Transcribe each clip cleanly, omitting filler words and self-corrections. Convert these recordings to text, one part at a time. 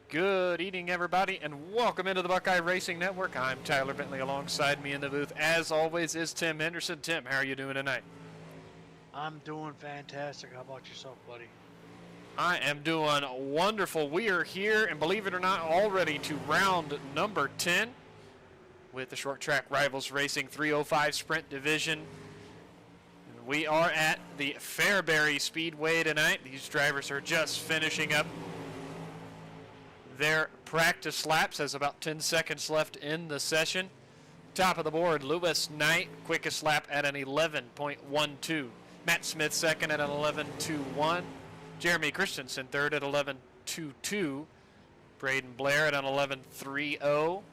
Good evening, everybody, and welcome into the Buckeye Racing Network. I'm Tyler Bentley. Alongside me in the booth, as always, is Tim Henderson. Tim, how are you doing tonight? I'm doing fantastic. How about yourself, buddy? I am doing wonderful. We are here, and believe it or not, already to round number 10 with the Short Track Rivals Racing 305 Sprint Division. We are at the Fairbury Speedway tonight. These drivers are just finishing up their practice laps. Has about 10 seconds left in the session. Top of the board, Lewis Knight, quickest lap at an 11.12. Matt Smith second at an 11.21. Jeremy Christensen third at 11.22. Braden Blair at an 11.30.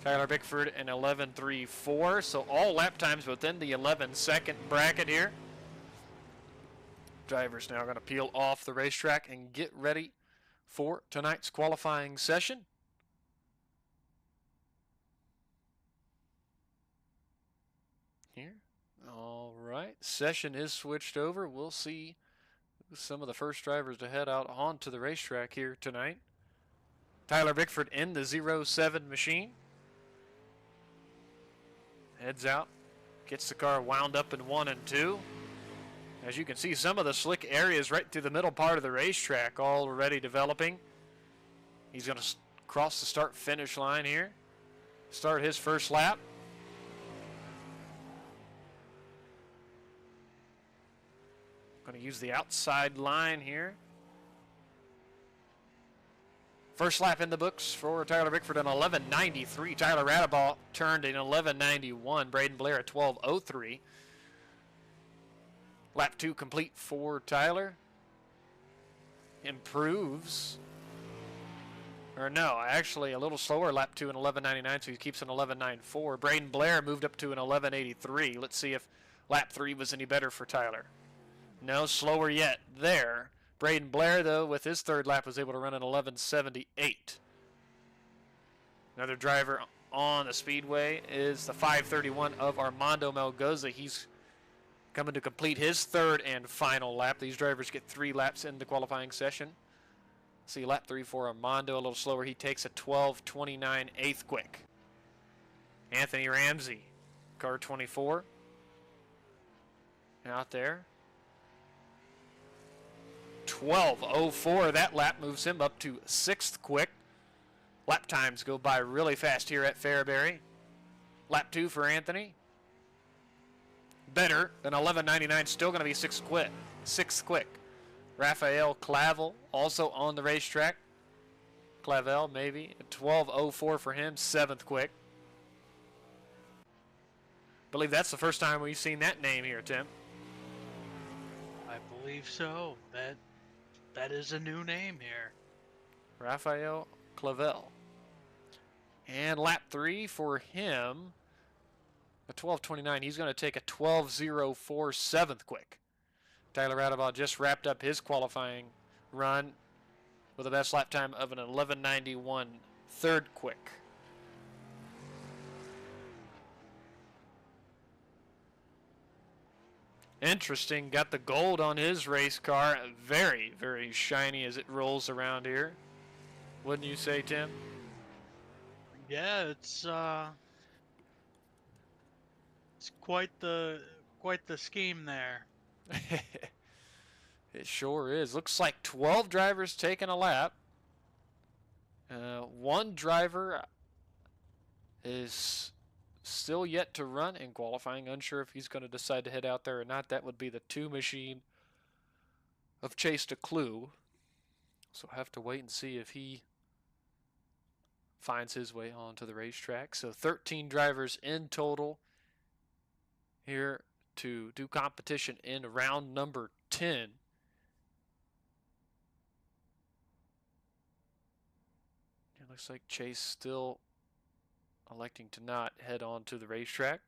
Tyler Bickford an 11.34. So all lap times within the 11-second bracket here. Drivers now going to peel off the racetrack and get ready for tonight's qualifying session. Here. All right. Session is switched over. We'll see some of the first drivers to head out onto the racetrack here tonight. Tyler Bickford in the 07 machine. Heads out. Gets the car wound up in 1 and 2. As you can see, some of the slick areas right through the middle part of the racetrack already developing. He's going to cross the start-finish line here. Start his first lap. Going to use the outside line here. First lap in the books for Tyler Bickford an 11.93. Tyler Radaball turned in 11.91. Braden Blair at 12.03. Lap 2 complete for Tyler. Improves. Or no, actually a little slower. Lap 2 in 11.99, so he keeps an 11.94. Braden Blair moved up to an 11.83. Let's see if lap 3 was any better for Tyler. No, slower yet there. Braden Blair, though, with his third lap, was able to run an 11.78. Another driver on the speedway is the 5.31 of Armando Melgoza. He's coming to complete his third and final lap. These drivers get 3 laps in the qualifying session. See lap 3 for Armando, a little slower. He takes a 12.29 eighth quick. Anthony Ramsey, car 24, out there. 12.04. That lap moves him up to 6th quick. Lap times go by really fast here at Fairbury. Lap 2 for Anthony. Better than 11.99. Still going to be 6th quick. Rafael Clavel also on the racetrack. Clavel maybe. 12.04 for him. 7th quick. Believe that's the first time we've seen that name here, Tim. I believe so. That is a new name here. Rafael Clavel. And lap 3 for him. A 12.29. He's going to take a 12.04 7th quick. Tyler Radaball just wrapped up his qualifying run with a best lap time of an 11.91 3rd quick. Interesting. Got the gold on his race car. Very, very shiny as it rolls around here. Wouldn't you say, Tim? Yeah, it's quite the scheme there. It sure is. Looks like 12 drivers taking a lap. One driver is still yet to run in qualifying. Unsure if he's going to decide to head out there or not. That would be the 2 machine of Chase DeClue. So have to wait and see if he finds his way onto the racetrack. So 13 drivers in total here to do competition in round number 10. It looks like Chase still electing to not head on to the racetrack.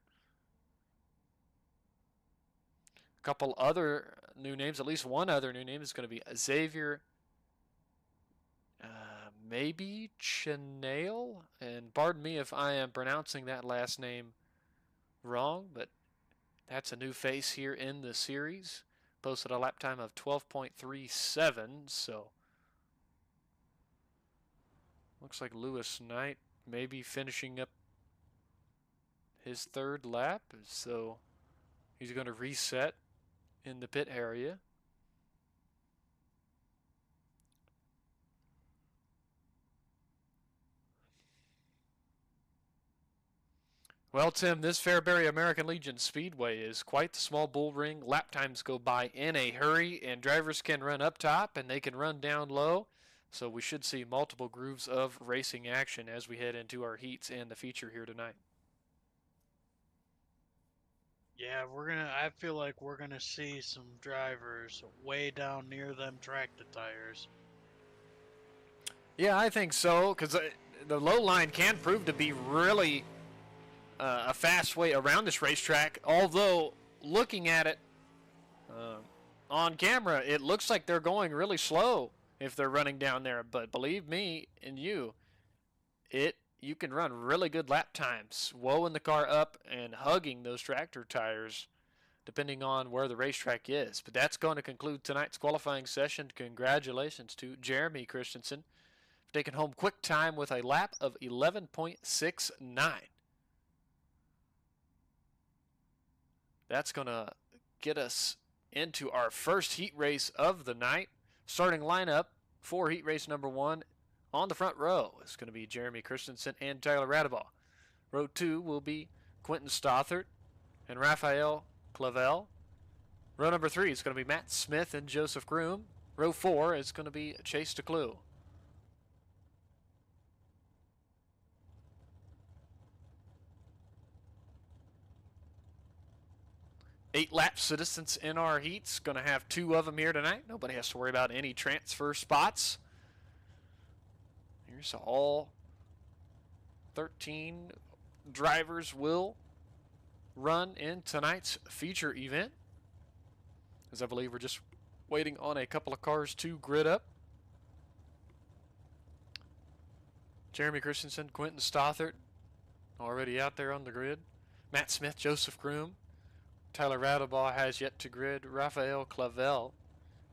A couple other new names, at least one other new name is going to be Xavier maybe Chanel, and pardon me if I am pronouncing that last name wrong, but that's a new face here in the series. Posted a lap time of 12.37, so Looks like Lewis Knight maybe finishing up his third lap, so he's going to reset in the pit area. Well, Tim, this Fairbury American Legion Speedway is quite the small bull ring. Lap times go by in a hurry, and drivers can run up top and they can run down low. So we should see multiple grooves of racing action as we head into our heats and the feature here tonight. Yeah, I feel like we're gonna see some drivers way down near them tractor tires. Yeah, I think so, because the low line can prove to be really a fast way around this racetrack. Although, looking at it on camera, it looks like they're going really slow if they're running down there. But believe me and you can run really good lap times, wowing the car up and hugging those tractor tires, depending on where the racetrack is. But that's going to conclude tonight's qualifying session. Congratulations to Jeremy Christensen for taking home quick time with a lap of 11.69. That's going to get us into our first heat race of the night. Starting lineup for heat race number 1 on the front row is going to be Jeremy Christensen and Tyler Radabaugh. Row 2 will be Quentin Stothert and Raphael Clavel. Row number 3 is going to be Matt Smith and Joseph Groom. Row 4 is going to be Chase DeClue. Eight-lap citizens in our heats. Going to have 2 of them here tonight. Nobody has to worry about any transfer spots. Here's all 13 drivers will run in tonight's feature event, as I believe we're just waiting on a couple of cars to grid up. Jeremy Christensen, Quentin Stothert already out there on the grid. Matt Smith, Joseph Groom. Tyler Radabaugh has yet to grid. Raphael Clavel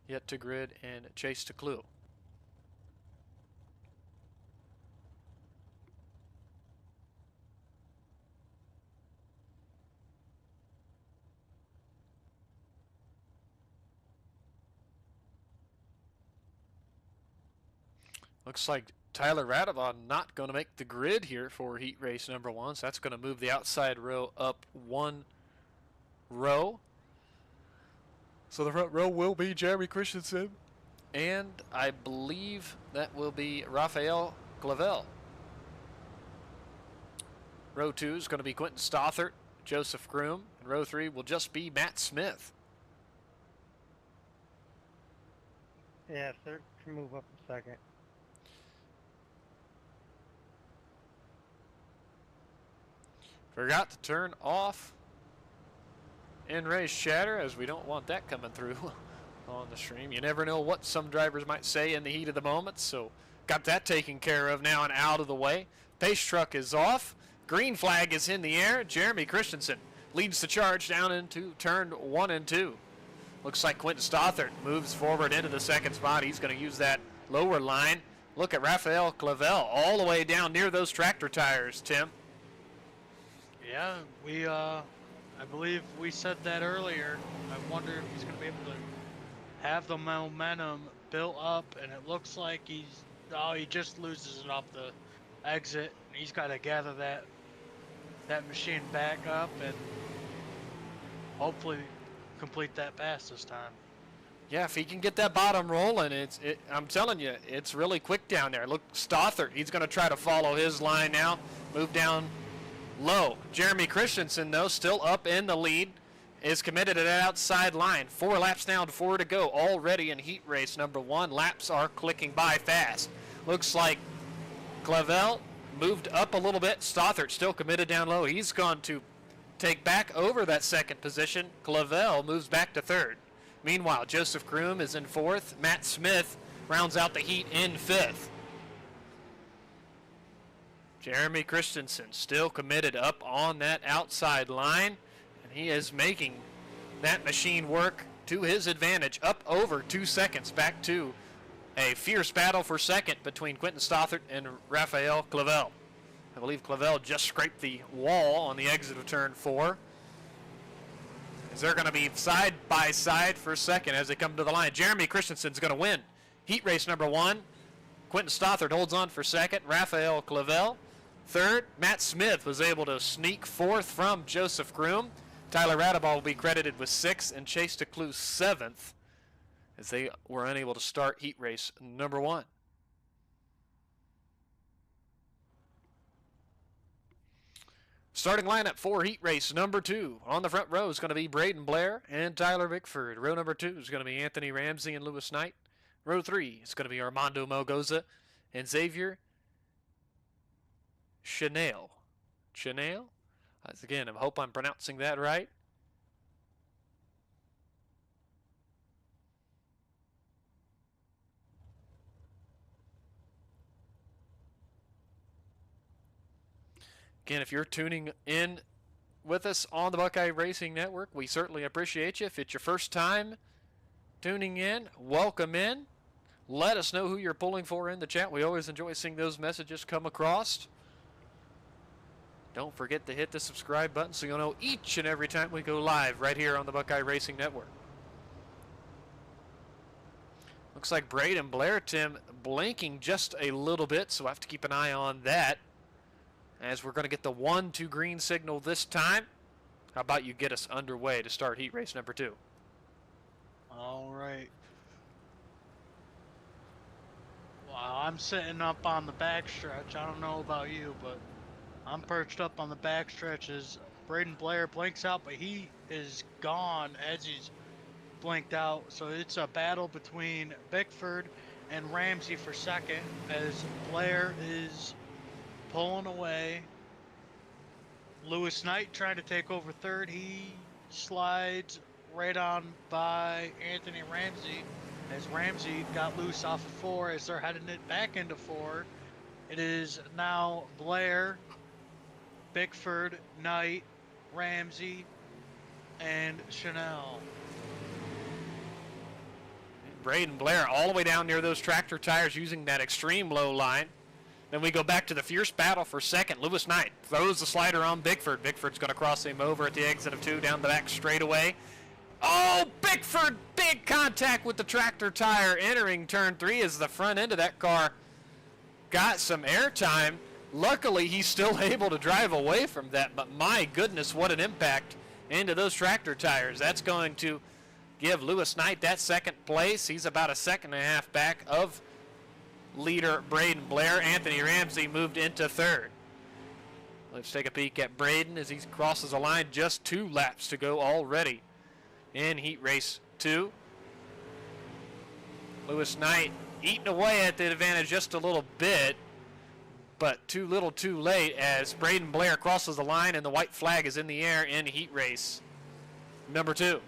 yet to grid, and Chase DeClue. Looks like Tyler Radabaugh not going to make the grid here for heat race number 1, so that's going to move the outside row up 1 row. So the front row will be Jeremy Christensen, and I believe that will be Raphael Clavel. Row 2 is going to be Quentin Stothert, Joseph Groom, and row 3 will just be Matt Smith. Yeah, sir, can move up a second. Forgot to turn off in-race chatter, as we don't want that coming through on the stream. You never know what some drivers might say in the heat of the moment, so got that taken care of now and out of the way. Pace truck is off. Green flag is in the air. Jeremy Christensen leads the charge down into turn 1 and 2. Looks like Quentin Stothert moves forward into the second spot. He's going to use that lower line. Look at Raphael Clavel all the way down near those tractor tires, Tim. Yeah, I believe we said that earlier. I wonder if he's going to be able to have the momentum built up, and it looks like he just loses it off the exit. He's got to gather that machine back up and hopefully complete that pass this time. Yeah, if he can get that bottom rolling, I'm telling you, it's really quick down there. Look, Stothert, he's going to try to follow his line now, move down low. Jeremy Christensen, though, still up in the lead, is committed to that outside line. 4 laps down, 4 to go already in heat race number 1. Laps are clicking by fast. Looks like Clavel moved up a little bit. Stothert still committed down low. He's gone to take back over that second position. Clavel moves back to 3rd. Meanwhile, Joseph Groom is in 4th. Matt Smith rounds out the heat in 5th. Jeremy Christensen still committed up on that outside line, and he is making that machine work to his advantage, up over 2 seconds back to a fierce battle for second between Quentin Stothert and Raphael Clavel. I believe Clavel just scraped the wall on the exit of turn 4. As they're going to be side by side for second as they come to the line. Jeremy Christensen's going to win heat race number 1. Quentin Stothert holds on for second. Raphael Clavel third. Matt Smith was able to sneak fourth from Joseph Groom. Tyler Radeball will be credited with 6th and Chase DeClue 7th as they were unable to start heat race number 1. Starting lineup for heat race number 2. On the front row is going to be Braden Blair and Tyler Bickford. Row number 2 is going to be Anthony Ramsey and Lewis Knight. Row 3 is going to be Armando Melgoza and Xavier Chanel. Chanel? Again, I hope I'm pronouncing that right. Again, if you're tuning in with us on the Buckeye Racing Network, we certainly appreciate you. If it's your first time tuning in, welcome in. Let us know who you're pulling for in the chat. We always enjoy seeing those messages come across. Don't forget to hit the subscribe button so you'll know each and every time we go live right here on the Buckeye Racing Network. Looks like Braden Blair, Tim, blinking just a little bit, so I have to keep an eye on that. As we're going to get the 1-2 green signal this time. How about you get us underway to start heat race number 2? All right. Well, I'm sitting up on the backstretch. I don't know about you, but I'm perched up on the backstretch as Braden Blair blinks out, but he is gone as he's blinked out. So it's a battle between Bickford and Ramsey for second as Blair is pulling away. Lewis Knight trying to take over third. He slides right on by Anthony Ramsey as Ramsey got loose off of 4 as they're heading it back into 4. It is now Blair, Bickford, Knight, Ramsey, and Chanel. Braden Blair all the way down near those tractor tires using that extreme low line. Then we go back to the fierce battle for second. Lewis Knight throws the slider on Bickford. Bickford's going to cross him over at the exit of 2 down the back straightaway. Oh, Bickford, big contact with the tractor tire entering turn 3 as the front end of that car got some airtime. Luckily, he's still able to drive away from that, but my goodness, what an impact into those tractor tires. That's going to give Lewis Knight that second place. He's about a second and a half back of leader Braden Blair. Anthony Ramsey moved into third. Let's take a peek at Braden as he crosses the line. Just 2 laps to go already in heat race 2. Lewis Knight eating away at the advantage just a little bit, but too little too late as Braden Blair crosses the line and the white flag is in the air in heat race number 2.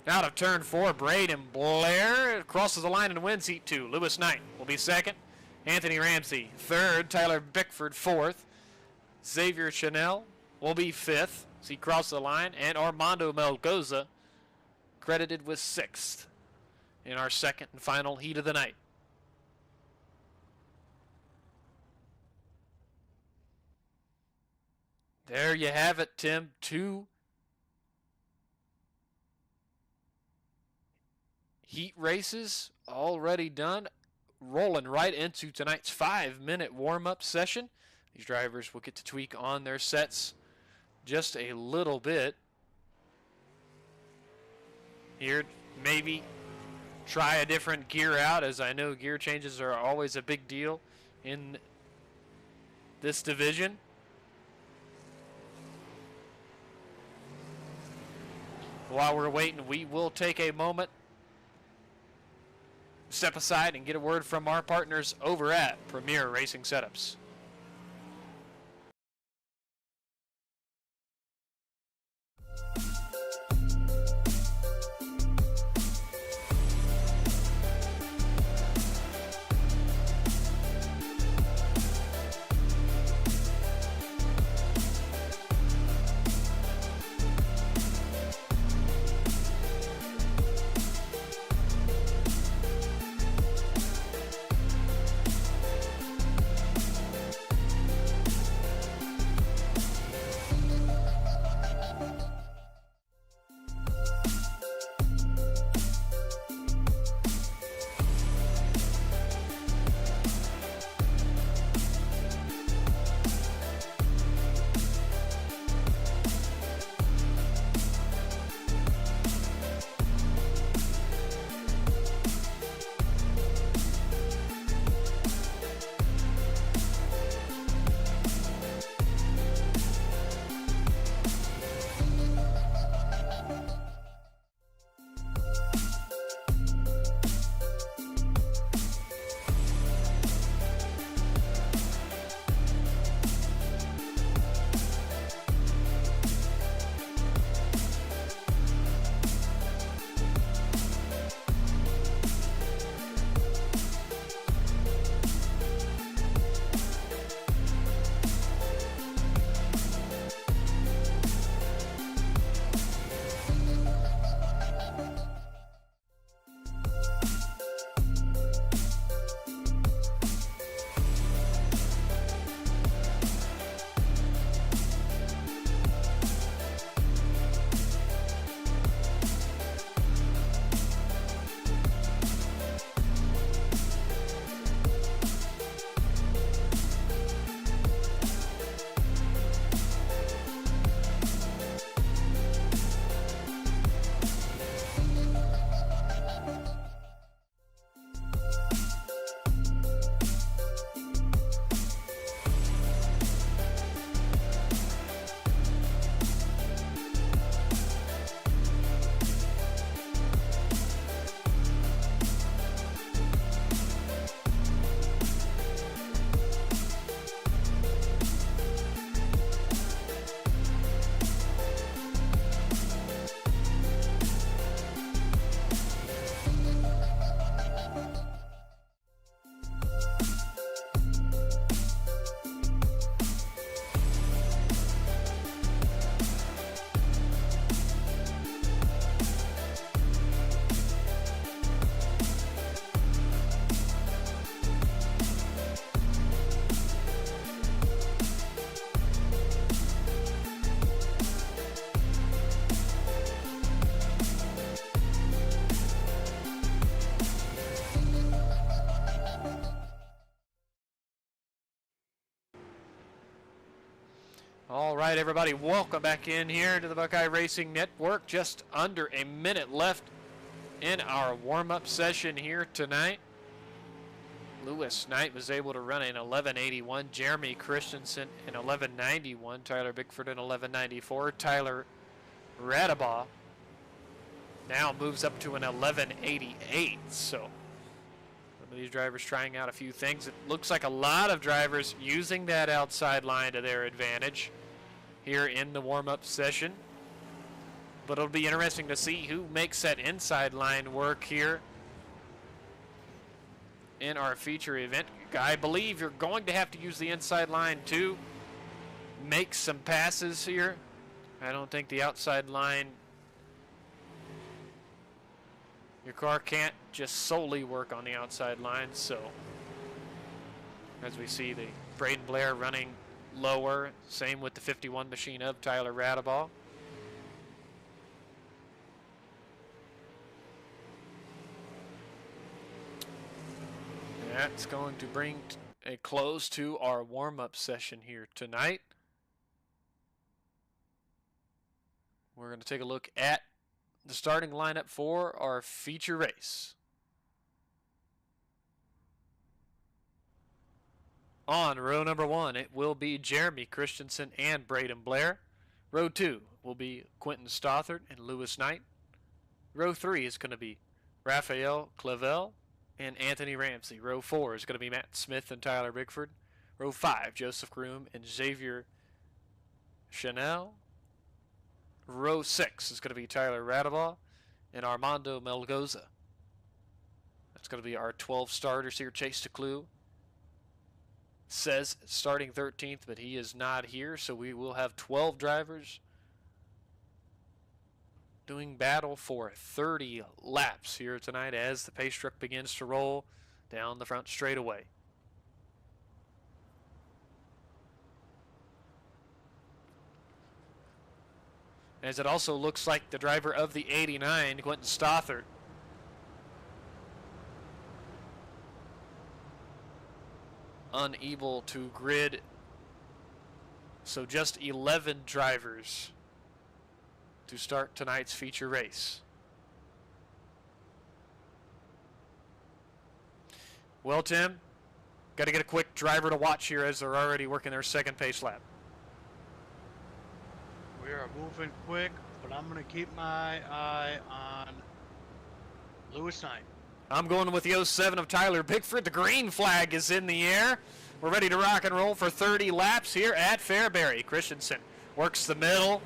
Out of turn 4, Braden Blair crosses the line and wins heat 2. Lewis Knight will be second. Anthony Ramsey third. Tyler Bickford 4th. Xavier Chanel will be 5th as he crosses the line. And Armando Melgoza credited with 6th in our second and final heat of the night. There you have it, Tim. 2 heat races already done, rolling right into tonight's 5-minute warm-up session. These drivers will get to tweak on their sets just a little bit. Here, maybe try a different gear out, as I know gear changes are always a big deal in this division. While we're waiting, we will take a moment, step aside, and get a word from our partners over at Premier Racing Setups. All right, everybody, welcome back in here to the Buckeye Racing Network. Just under a minute left in our warm-up session here tonight. Lewis Knight was able to run an 11:81. Jeremy Christensen an 11:91. Tyler Bickford an 11:94. Tyler Radabaugh now moves up to an 11:88. So some of these drivers trying out a few things. It looks like a lot of drivers using that outside line to their advantage here in the warm-up session. But it'll be interesting to see who makes that inside line work here in our feature event. I believe you're going to have to use the inside line to make some passes here. I don't think the outside line, your car can't just solely work on the outside line. So as we see the Braden Blair running lower, same with the 51 machine of Tyler Radabaugh. That's going to bring a close to our warm-up session here tonight. We're going to take a look at the starting lineup for our feature race. On row number 1, it will be Jeremy Christensen and Braden Blair. Row 2 will be Quentin Stothard and Lewis Knight. Row 3 is going to be Raphael Clavel and Anthony Ramsey. Row 4 is going to be Matt Smith and Tyler Bickford. Row 5, Joseph Groom and Xavier Chanel. Row 6 is going to be Tyler Radabaugh and Armando Melgoza. That's going to be our 12 starters here. Chase DeClue says starting 13th, but he is not here, so we will have 12 drivers doing battle for 30 laps here tonight as the pace truck begins to roll down the front straightaway. As it also looks like the driver of the 89, Quentin Stothard, unable to grid. So just 11 drivers to start tonight's feature race. Well, Tim, got to get a quick driver to watch here as they're already working their second pace lap. We are moving quick, but I'm going to keep my eye on Lewis Knight. I'm going with the 07 of Tyler Bickford. The green flag is in the air. We're ready to rock and roll for 30 laps here at Fairbury. Christensen works the middle.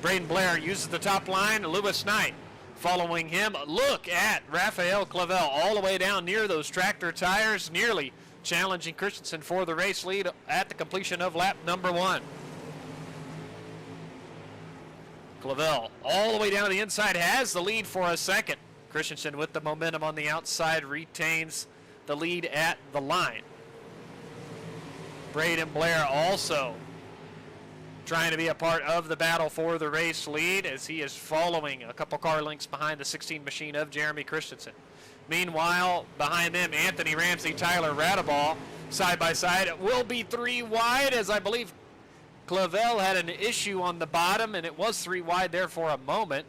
Braden Blair uses the top line. Lewis Knight following him. Look at Raphael Clavel all the way down near those tractor tires, nearly challenging Christensen for the race lead at the completion of lap number 1. Clavel all the way down to the inside has the lead for a second. Christensen with the momentum on the outside retains the lead at the line. Braden Blair also trying to be a part of the battle for the race lead as he is following a couple car lengths behind the 16 machine of Jeremy Christensen. Meanwhile, behind them, Anthony Ramsey, Tyler Radabaugh, side by side. It will be 3 wide as I believe Clavel had an issue on the bottom and it was 3 wide there for a moment,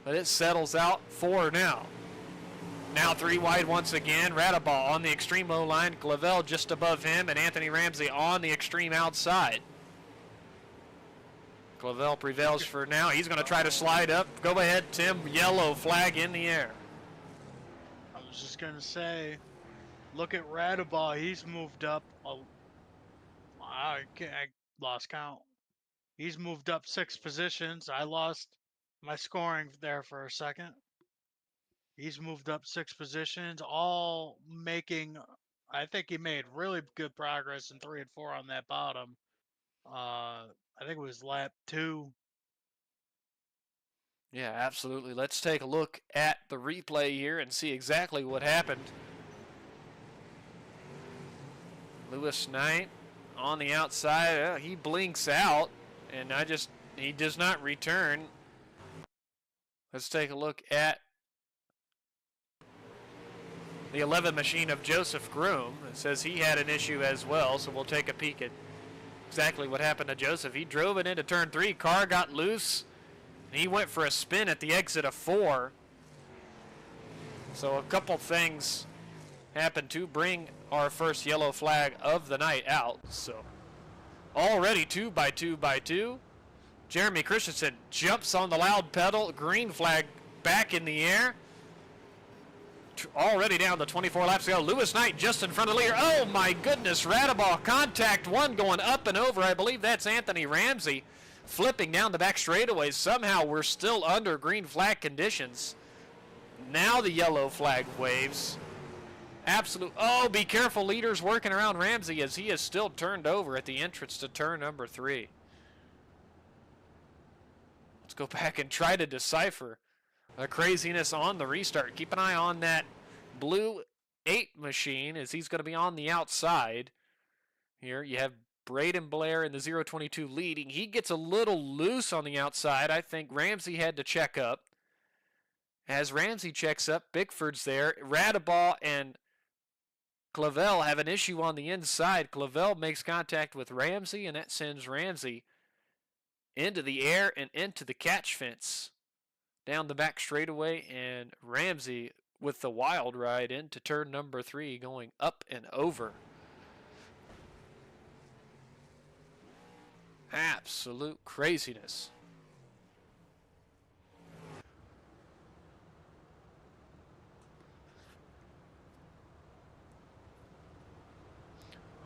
but it settles out 4 now. Now 3 wide once again. Radabaugh on the extreme low line, Clavel just above him, and Anthony Ramsey on the extreme outside. Clavel prevails for now. He's going to try to slide up. Go ahead, Tim. Yellow flag in the air. I was just going to say, look at Radabaugh. He's moved up. I lost count. He's moved up 6 positions. I lost my scoring there for a second. He's moved up 6 positions, all making, I think he made really good progress in 3 and 4 on that bottom. I think it was lap 2. Yeah, absolutely. Let's take a look at the replay here and see exactly what happened. Lewis Knight on the outside. He blinks out, and he does not return. Let's take a look at the 11 machine of Joseph Groom. It says he had an issue as well, so we'll take a peek at exactly what happened to Joseph. He drove it into turn 3. Car got loose. And he went for a spin at the exit of 4. So a couple things happened to bring our first yellow flag of the night out. So already 2 by 2 by 2. Jeremy Christensen jumps on the loud pedal. Green flag back in the air. Already down to 24 laps to go. Lewis Knight just in front of the leader. Oh my goodness, Radaball contact one going up and over. I believe that's Anthony Ramsey flipping down the back straightaways. Somehow we're still under green flag conditions. Now the yellow flag waves. Absolute, oh, be careful, leaders working around Ramsey as he is still turned over at the entrance to turn number 3. Let's go back and try to decipher the craziness on the restart. Keep an eye on that blue 8 machine as he's going to be on the outside. Here you have Braden Blair in the 022 leading. He gets a little loose on the outside. I think Ramsey had to check up. As Ramsey checks up, Bickford's there. Radaball and Clavel have an issue on the inside. Clavel makes contact with Ramsey, and that sends Ramsey into the air and into the catch fence. Down the back straightaway, and Ramsey with the wild ride into turn number 3, going up and over. Absolute craziness.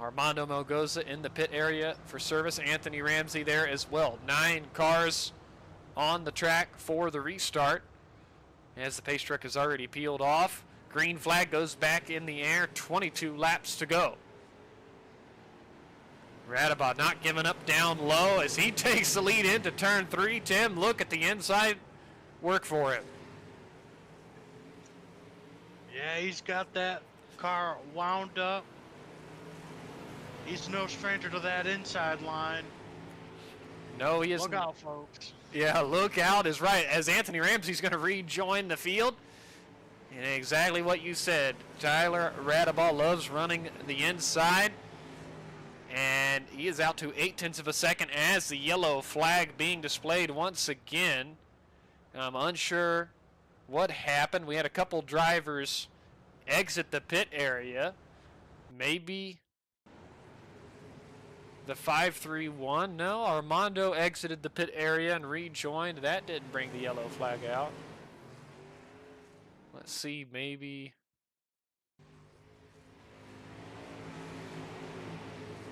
Armando Melgoza in the pit area for service. Anthony Ramsey there as well. 9 cars on the track for the restart as the pace truck is already peeled off. Green flag goes back in the air. 22 laps to go. Radabot not giving up down low as he takes the lead into turn 3. Tim, look at the inside work for him. Yeah, he's got that car wound up. He's no stranger to that inside line. No, he isn't. Look out, folks. Yeah, look out is right, as Anthony Ramsey's going to rejoin the field. And exactly what you said. Tyler Radaball loves running the inside. And he is out to 0.8 of a second as the yellow flag being displayed once again. I'm unsure what happened. We had a couple drivers exit the pit area. Maybe the 531. No, Armando exited the pit area and rejoined. That didn't bring the yellow flag out. Let's see, maybe.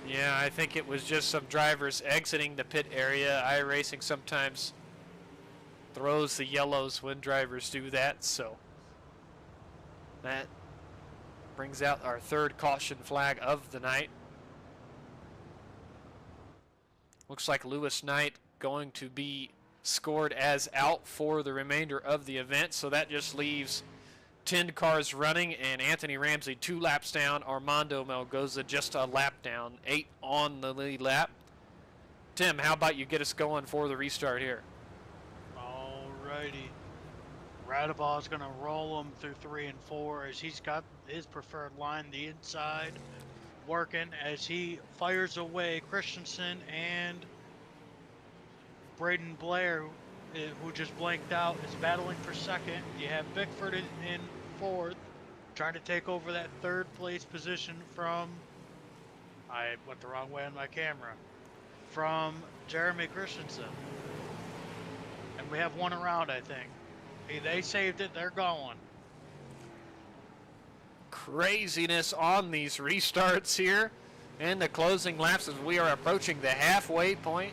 Yeah, I think it was just some drivers exiting the pit area. iRacing sometimes throws the yellows when drivers do that, so that brings out our third caution flag of the night. Looks like Lewis Knight going to be scored as out for the remainder of the event, so that just leaves 10 cars running, and Anthony Ramsey 2 laps down. Armando Melgoza just a lap down, 8 on the lead lap. Tim, how about you get us going for the restart here? Alrighty. Radaball is going to roll him through 3 and 4 as he's got his preferred line, the inside, working as he fires away. Christensen and Braden Blair, who just blanked out, is battling for second. You have Bickford in fourth, trying to take over that third place position from, I went the wrong way on my camera, from Jeremy Christensen. And we have one around, I think. They saved it, they're going. Craziness on these restarts here in the closing laps as we are approaching the halfway point.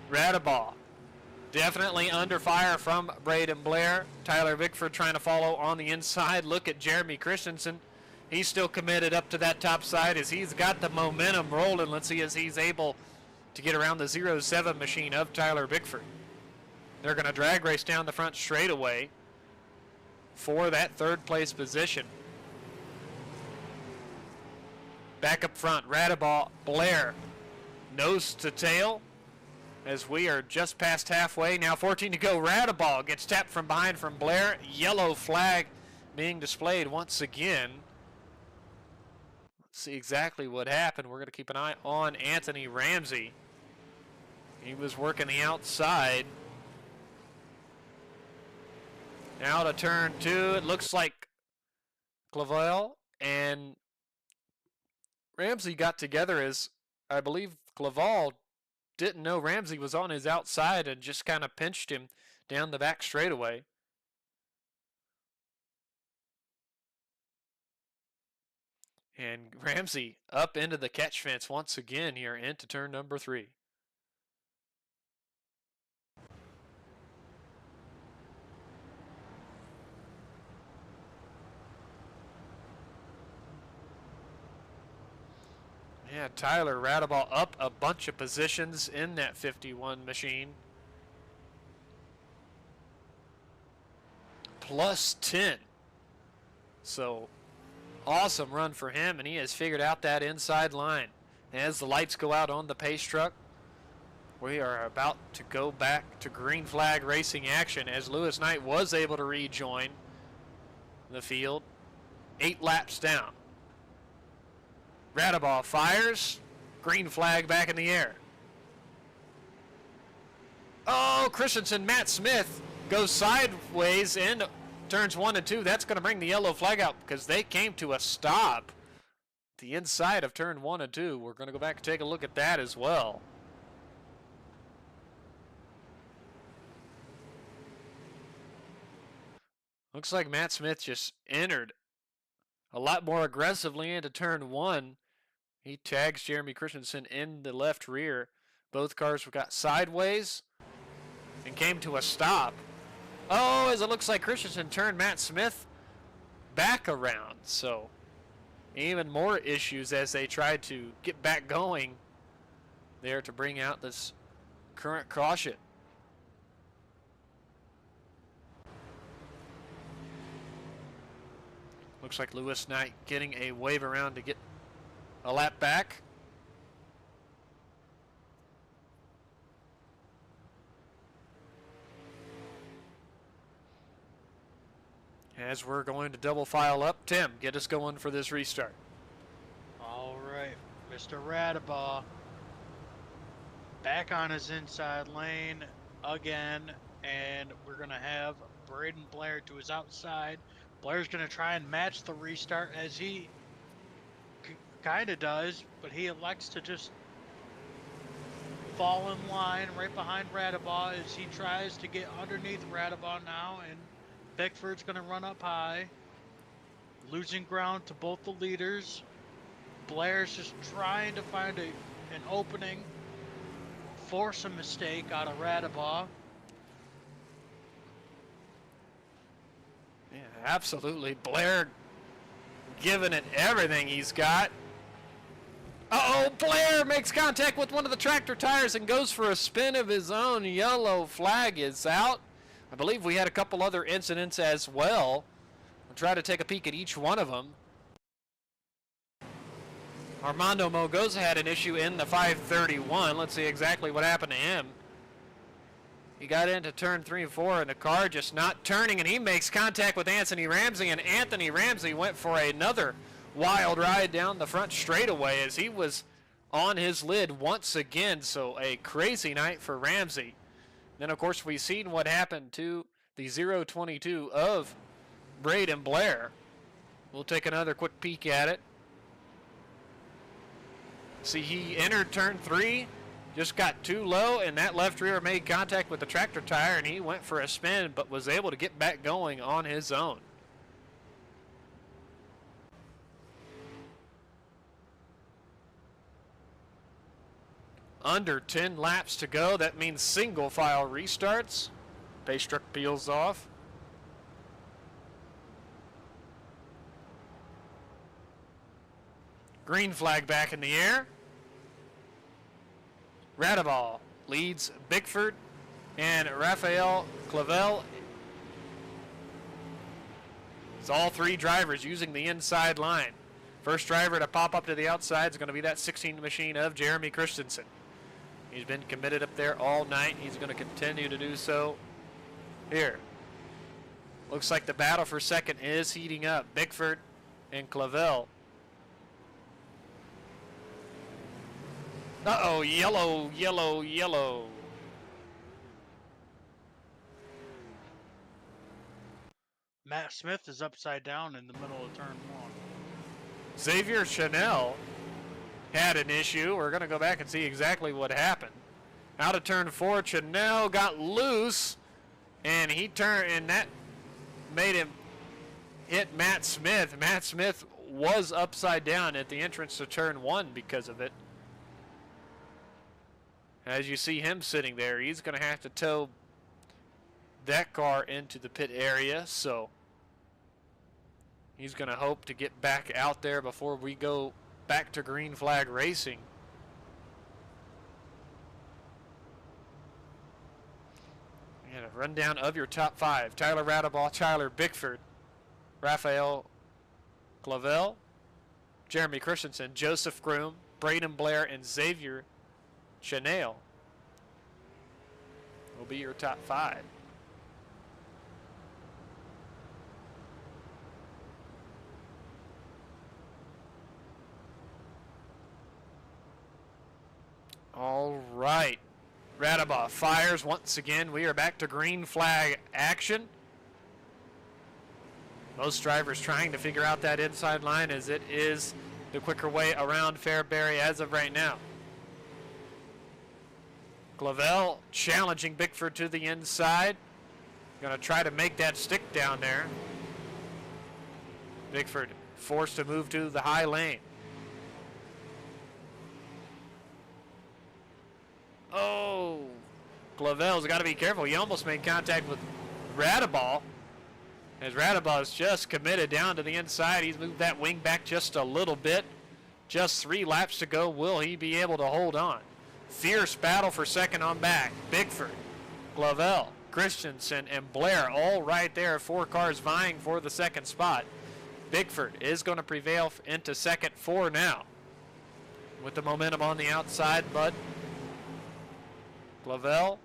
Radaball definitely under fire from Braden Blair. Tyler Bickford trying to follow on the inside. Look at Jeremy Christensen. He's still committed up to that top side as he's got the momentum rolling. Let's see as he's able to get around the 07 machine of Tyler Bickford. They're going to drag race down the front straightaway for that third place position. Back up front, Radaball, Blair, nose to tail. As we are just past halfway, now 14 to go. Radaball gets tapped from behind from Blair. Yellow flag being displayed once again. see exactly what happened. We're going to keep an eye on Anthony Ramsey. He was working the outside. Now to turn 2. It looks like Clavel and Ramsey got together as I believe Clavel didn't know Ramsey was on his outside and just kind of pinched him down the back straightaway. And Ramsey up into the catch fence once again here into turn number 3. Yeah, Tyler Radeball up a bunch of positions in that 51 machine. Plus 10. So awesome run for him, and he has figured out that inside line. As the lights go out on the pace truck, we are about to go back to green flag racing action as Lewis Knight was able to rejoin the field. 8 laps down. Radeball fires. Green flag back in the air. Oh, Christensen, Matt Smith goes sideways in turns 1 and 2. That's going to bring the yellow flag out because they came to a stop the inside of turn 1 and 2. We're going to go back and take a look at that as well. Looks like Matt Smith just entered a lot more aggressively into turn 1. He tags Jeremy Christensen in the left rear. Both cars got sideways and came to a stop. Oh, as it looks like Christensen turned Matt Smith back around. So even more issues as they tried to get back going there to bring out this current caution. Looks like Lewis Knight getting a wave around to get a lap back. As we're going to double file up, Tim, get us going for this restart. All right, Mr. Radeball back on his inside lane again, and we're going to have Braden Blair to his outside. Blair's going to try and match the restart as he kind of does, but he elects to just fall in line right behind Radeball as he tries to get underneath Radeball now, and Bickford's going to run up high, losing ground to both the leaders. Blair's just trying to find an opening, force a mistake out of Radeball. Yeah, absolutely. Blair giving it everything he's got. Uh-oh, Blair makes contact with one of the tractor tires and goes for a spin of his own. Yellow flag is out. I believe we had a couple other incidents as well. We'll try to take a peek at each one of them. Armando Mogoza had an issue in the 531. Let's see exactly what happened to him. He got into turn 3 and 4 and the car just not turning, and he makes contact with Anthony Ramsey, and Anthony Ramsey went for another wild ride down the front straightaway as he was on his lid once again. So a crazy night for Ramsey. Then, of course, we've seen what happened to the 022 of Braden Blair. We'll take another quick peek at it. See, he entered turn 3, just got too low, and that left rear made contact with the tractor tire, and he went for a spin, but was able to get back going on his own. Under 10 laps to go. That means single file restarts. Pace truck peels off. Green flag back in the air. Radeball leads Bickford and Rafael Clavel. It's all 3 drivers using the inside line. First driver to pop up to the outside is going to be that 16 machine of Jeremy Christensen. He's been committed up there all night. He's going to continue to do so here. Looks like the battle for second is heating up. Bickford and Clavel Uh-oh, yellow, yellow, yellow. Matt Smith is upside down in the middle of turn 1. Xavier Chanel had an issue. We're going to go back and see exactly what happened. Out of turn 4, Chanel got loose, and he turned, and that made him hit Matt Smith. Matt Smith was upside down at the entrance to turn 1 because of it. As you see him sitting there, he's going to have to tow that car into the pit area, so he's going to hope to get back out there before we go back to green flag racing. And a rundown of your top 5. Tyler Radabaugh, Tyler Bickford, Raphael Clavel, Jeremy Christensen, Joseph Groom, Braden Blair, and Xavier Chanel will be your top 5. All right. Radabaugh fires once again. We are back to green flag action. Most drivers trying to figure out that inside line, as it is the quicker way around Fairbury as of right now. Clavel challenging Bickford to the inside. Going to try to make that stick down there. Bickford forced to move to the high lane. Oh, Clavel's got to be careful. He almost made contact with Radabaugh, as Radabaugh is just committed down to the inside. He's moved that wing back just a little bit. Just 3 laps to go. Will he be able to hold on? Fierce battle for second on back. Bickford, Clavel, Christensen, and Blair all right there. 4 cars vying for the second spot. Bickford is going to prevail into second for now, with the momentum on the outside, but Clavel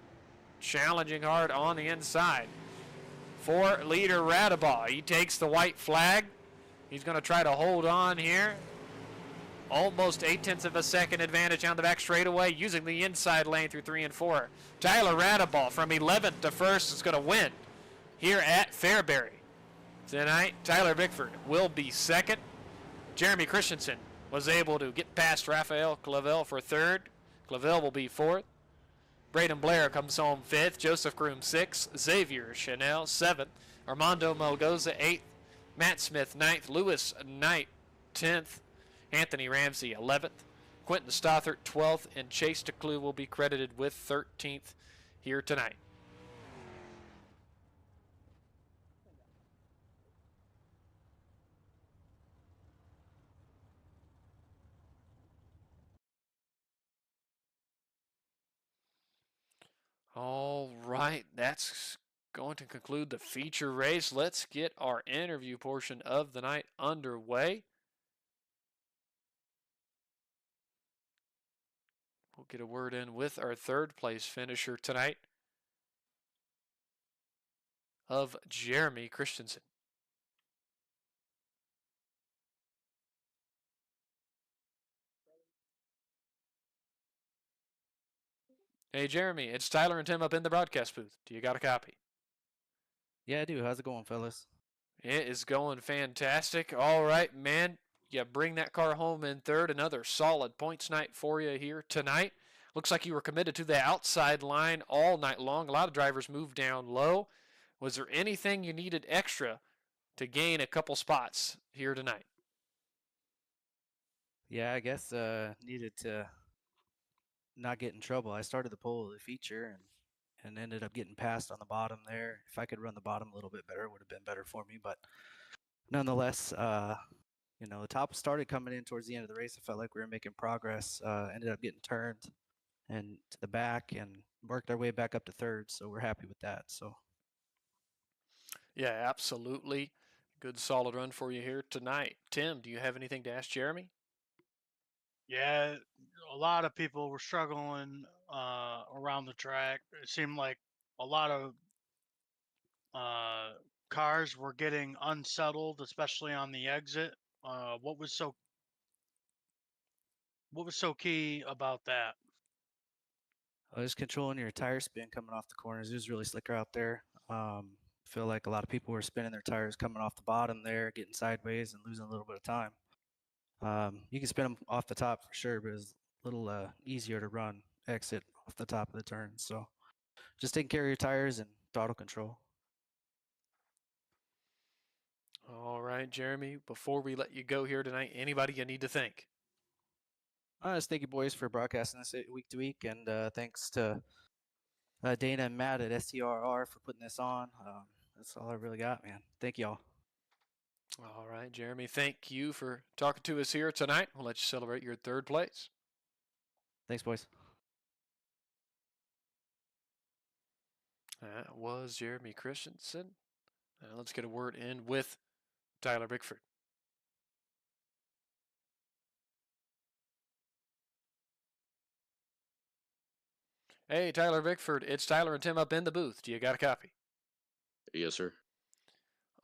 challenging hard on the inside. 4 leader Radabaugh. He takes the white flag. He's going to try to hold on here. Almost 0.8 of a second advantage on the back straightaway, using the inside lane through 3 and 4. Tyler Radabaugh from 11th to 1st is going to win here at Fairbury. Tonight, Tyler Bickford will be second. Jeremy Christensen was able to get past Raphael Clavel for 3rd. Clavel will be 4th. Braden Blair comes home 5th. Joseph Groom 6th. Xavier Chanel 7th. Armando Melgoza 8th. Matt Smith 9th. Lewis Knight 10th. Anthony Ramsey 11th. Quentin Stothert 12th. And Chase DeClue will be credited with 13th here tonight. All right, that's going to conclude the feature race. Let's get our interview portion of the night underway. We'll get a word in with our 3rd place finisher tonight of Jeremy Christensen. Hey, Jeremy, it's Tyler and Tim up in the broadcast booth. Do you got a copy? Yeah, I do. How's it going, fellas? It is going fantastic. All right, man. You bring that car home in 3rd. Another solid points night for you here tonight. Looks like you were committed to the outside line all night long. A lot of drivers moved down low. Was there anything you needed extra to gain a couple spots here tonight? Yeah, I guess needed to not get in trouble. I started the pole of the feature and ended up getting passed on the bottom there. If I could run the bottom a little bit better, it would have been better for me. But nonetheless, the top started coming in towards the end of the race. I felt like we were making progress. Ended up getting turned and to the back and worked our way back up to 3rd. So we're happy with that. So. Yeah, absolutely. Good solid run for you here tonight. Tim, do you have anything to ask Jeremy? Yeah, a lot of people were struggling around the track. It seemed like a lot of cars were getting unsettled, especially on the exit. What was so What was so key about that? Just controlling your tire spin coming off the corners. It was really slicker out there. Feel like a lot of people were spinning their tires coming off the bottom there, getting sideways and losing a little bit of time. You can spin them off the top for sure, but it's a little easier to run exit off the top of the turn. So just taking care of your tires and throttle control. All right, Jeremy, before we let you go here tonight, anybody you need to thank? Just thank you, boys, for broadcasting this week to week, and thanks to Dana and Matt at STRR for putting this on. That's all I really got, man. Thank y'all. All right, Jeremy, thank you for talking to us here tonight. We'll let you celebrate your third place. Thanks, boys. That was Jeremy Christensen. Now let's get a word in with Tyler Bickford. Hey, Tyler Bickford, it's Tyler and Tim up in the booth. Do you got a copy? Yes, sir.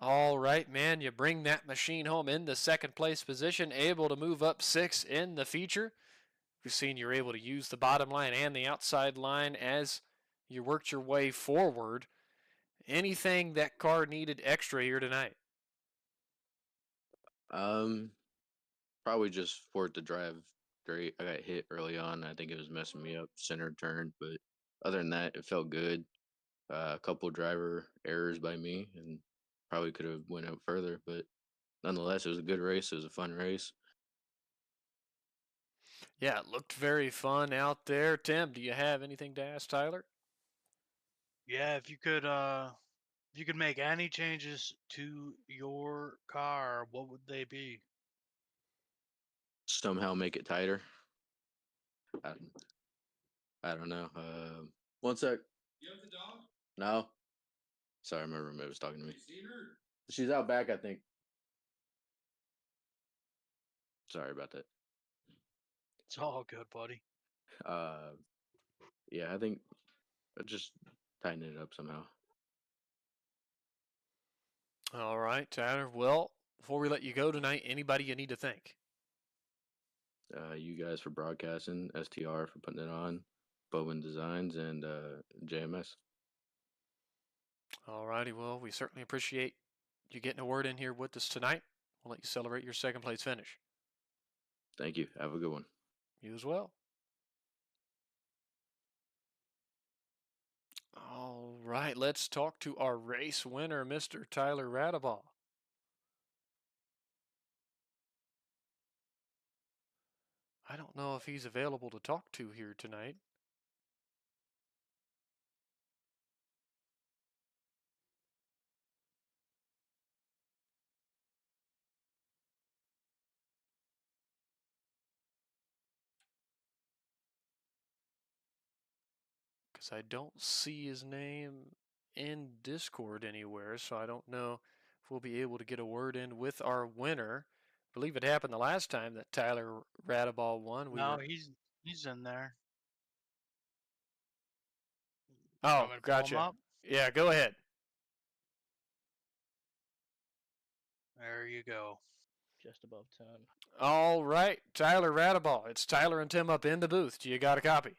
All right, man, you bring that machine home in the second place position, able to move up 6 in the feature. We've seen you're able to use the bottom line and the outside line as you worked your way forward. Anything that car needed extra here tonight? Probably just for it to drive great. I got hit early on. I think it was messing me up center turn, but other than that, it felt good. A couple driver errors by me, and probably could have went out further, but nonetheless, it was a good race. It was a fun race. Yeah, it looked very fun out there. Tim, do you have anything to ask Tyler? Yeah, if you could make any changes to your car, what would they be? Somehow make it tighter. I, I don't know. One sec. You have the dog? No. Sorry, my roommate was talking to me. She's out back, I think. Sorry about that. It's all good, buddy. Yeah, I think just tighten it up somehow. All right, Tyler. Well, before we let you go tonight, anybody you need to thank? You guys for broadcasting, STR for putting it on, Bowman Designs, and JMS. All righty. Well, we certainly appreciate you getting a word in here with us tonight. We'll let you celebrate your second place finish. Thank you. Have a good one. You as well. All right, let's talk to our race winner, Mr. Tyler Radaball. I don't know if he's available to talk to here tonight. Because I don't see his name in Discord anywhere, so I don't know if we'll be able to get a word in with our winner. I believe it happened the last time that Tyler Radaball won. No, he's in there. Oh, Want me to pull him gotcha. up? Yeah, go ahead. There you go. Just above 10. All right, Tyler Radaball. It's Tyler and Tim up in the booth. Do you got a copy?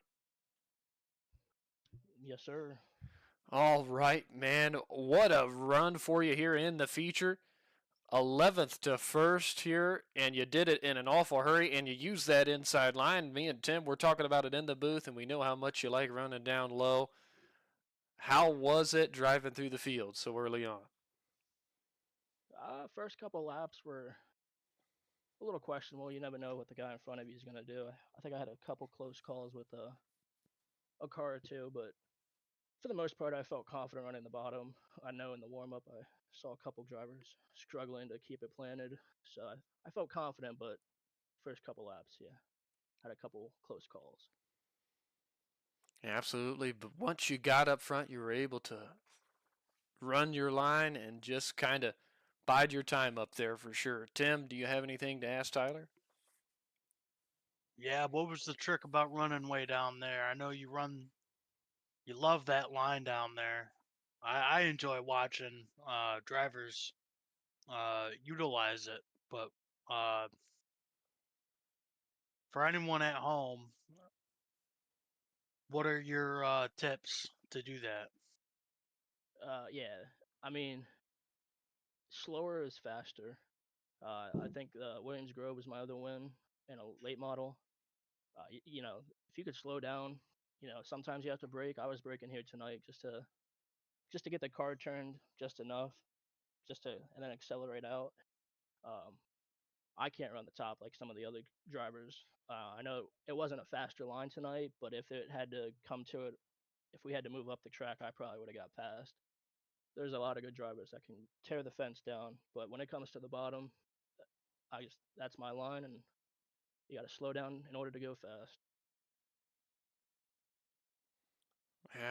Yes, sir. All right, man. What a run for you here in the feature. 11th to 1st here, and you did it in an awful hurry, and you used that inside line. Me and Tim were talking about it in the booth, and we know how much you like running down low. How was it driving through the field so early on? First couple laps were a little questionable. You never know what the guy in front of you is going to do. I think I had a couple close calls with a car or two, but for the most part, I felt confident running the bottom. I know in the warm up, I saw a couple drivers struggling to keep it planted, so I felt confident, but first couple laps, yeah, had a couple close calls. Absolutely, but once you got up front, you were able to run your line and just kind of bide your time up there for sure. Tim, do you have anything to ask Tyler? Yeah, what was the trick about running way down there? I know you love that line down there. I enjoy watching drivers utilize it, but for anyone at home, what are your tips to do that? Yeah, I mean, slower is faster. I think Williams Grove was my other win in a late model. You know, if you could slow down, you know, sometimes you have to brake. I was braking here tonight just to get the car turned just enough, and then accelerate out. Um, I can't run the top like some of the other drivers. I know it wasn't a faster line tonight, but if it had to come to it, if we had to move up the track, I probably would have got past. There's a lot of good drivers that can tear the fence down, but when it comes to the bottom, that's my line, and you got to slow down in order to go fast.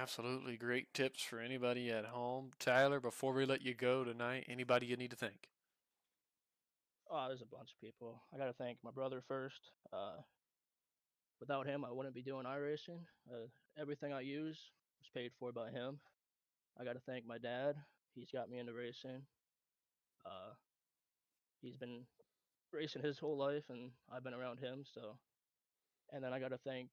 Absolutely great tips for anybody at home. Tyler, before we let you go tonight, anybody you need to thank? Oh, there's a bunch of people. I got to thank my brother first. Without him, I wouldn't be doing iRacing. Everything I use was paid for by him. I got to thank my dad. He's got me into racing. Uh, he's been racing his whole life, and I've been around him. So, and then I got to thank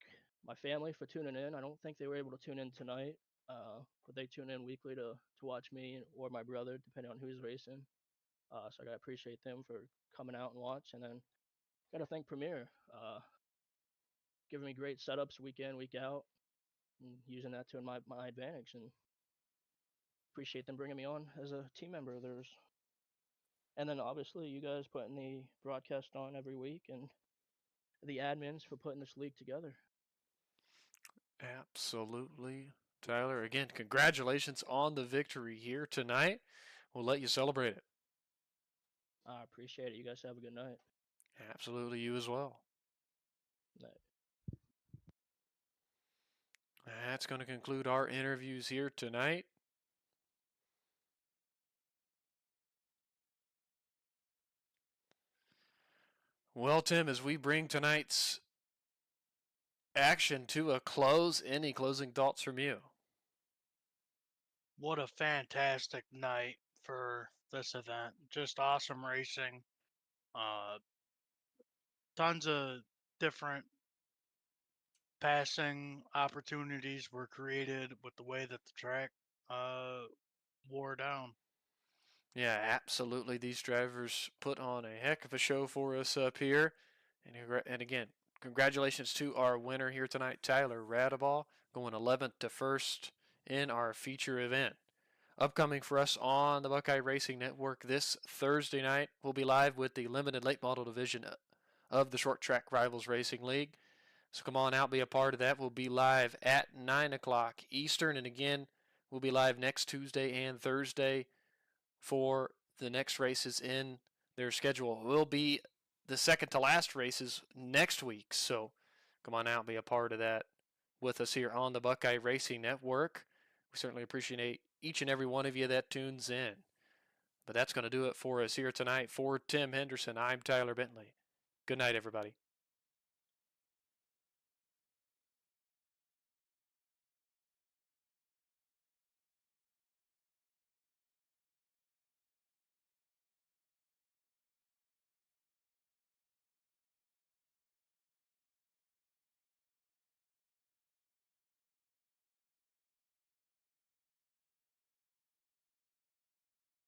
my family for tuning in. I don't think they were able to tune in tonight, but they tune in weekly to watch me or my brother, depending on who's racing. So I got to appreciate them for coming out and watch. And then got to thank Premier, giving me great setups week in, week out, and using that to my advantage. And appreciate them bringing me on as a team member of theirs. And then obviously you guys putting the broadcast on every week, and the admins for putting this league together. Absolutely. Tyler, again, congratulations on the victory here tonight. We'll let you celebrate it. I appreciate it. You guys have a good night. Absolutely, you as well. Night. That's going to conclude our interviews here tonight. Well, Tim, as we bring tonight's action to a close, any closing thoughts from you? What a fantastic night for this event. Just awesome racing. Uh, Tons of different passing opportunities were created with the way that the track wore down. Yeah, absolutely. These drivers put on a heck of a show for us up here. And again, congratulations to our winner here tonight, Tyler Radaball, going 11th to 1st in our feature event. Upcoming for us on the Buckeye Racing Network this Thursday night, we'll be live with the limited late model division of the Short Track Rivals Racing League. So come on out, be a part of that. We'll be live at 9 o'clock Eastern. And again, we'll be live next Tuesday and Thursday for the next races in their schedule. It will be the second to last races next week. So come on out, be a part of that with us here on the Buckeye Racing Network. We certainly appreciate each and every one of you that tunes in. But that's going to do it for us here tonight. For Tim Henderson, I'm Tyler Bentley. Good night, everybody.